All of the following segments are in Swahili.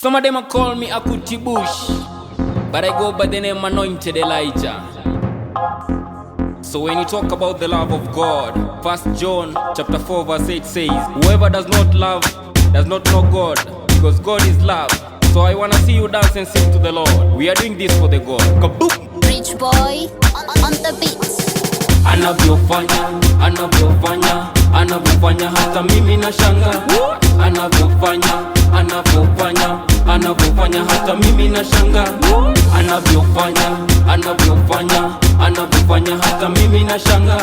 Some of them call me Akuti Bush, but I go by the name Anointed Elijah. So when you talk about the love of God, 1 John chapter 4 verse 8 says, whoever does not love does not know God, because God is love. So I wanna see you dance and sing to the Lord. We are doing this for the God. Kaboom! Rich boy on the beat. Anavyofanya, anavyofanya, anavyofanya hata mimi na shanga. Anavyofanya, anavyofanya, anavyofanya hata mimi na shanga. Anavyofanya, anavyofanya, anavyofanya hata mimi na shanga.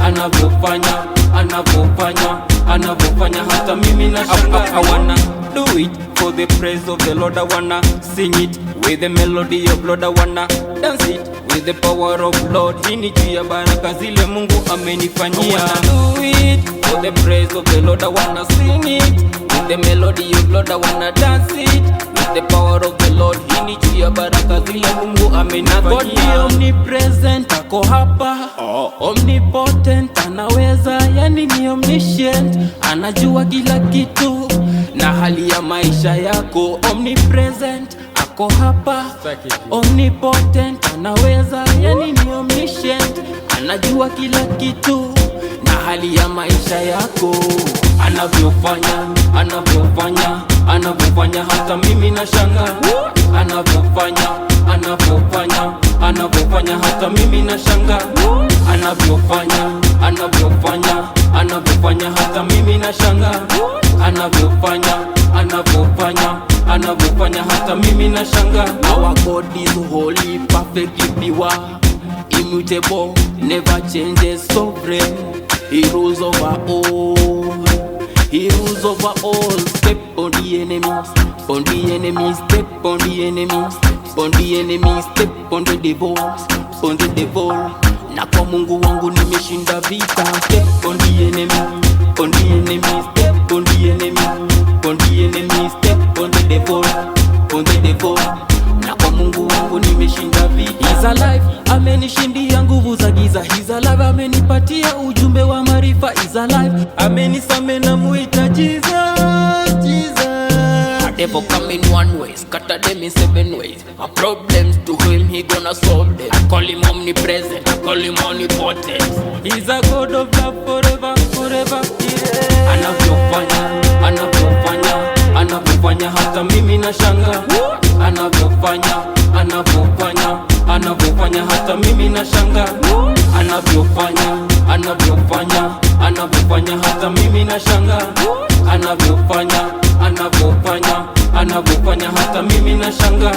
Anavyofanya, anavyofanya, anavyofanya hata mimi na shanga. I wanna do it for the praise of the Lord. I wanna sing it with the melody of Lord. I wanna dance it with the power of Lord. Hii ni juu ya baraka zile Mungu amenifanyia. I wanna do it for the praise of the Lord. I wanna sing it with the melody of Lord. I wanna dance it with the power of the Lord. Hii ni juu ya baraka zile Mungu amenifanyia. God ni omnipresent, ako hapa. Omnipotent, anaweza, yani ni omniscient. Anajua kila kitu na hali ya maisha yako. Omnipresent, ako hapa. Omnipotent, anaweza, yani ni omniscient. Anajua kila kitu na hali ya maisha yako. Anavyofanya, anavyofanya, anavyofanya hata mimi na shanga. Anavyofanya, anavyofanya, anavyofanya hata mimi na shanga. Anavyofanya, anavyofanya, anavyofanya hata mimi na shanga. Anavyofanya, anavyofanya, anavyofanya hata mimi na shanga. Our God is holy, perfectly pure, immutable, never changes, sovereign. He rules over all. He rules over all. Step on the enemies, on the enemies, step on the enemies, on the enemies, step on the devil, on the devil. Na kwa Mungu wangu nimeshinda vita. Step on the enemy, on the enemy, step on the enemy, on the enemy, step on the devil, on the devil. Na kwa Mungu wangu nimeshinda vita. He's alive, amenishindia nguvu za giza. He's alive, amenipatia ujumbe wa maarifa. He's alive, amenisame na muita Jesus, Jesus. A devil come in one way, scatter them in 7 ways. My problems to him, he gonna solve them. I call him omnipresent, I call him omnipotent. He's a God of love forever, forever, yeah. Anavyofanya, anavyofanya, anavyofanya hata mimi na shanga. Anavyofanya, anavyofanya, anavyofanya hata mimi na shanga. Anavyofanya, anavyofanya, anavyofanya hata mimi na shanga. Anavyofanya, anavyofanya, anavyofanya hata mimi na shanga.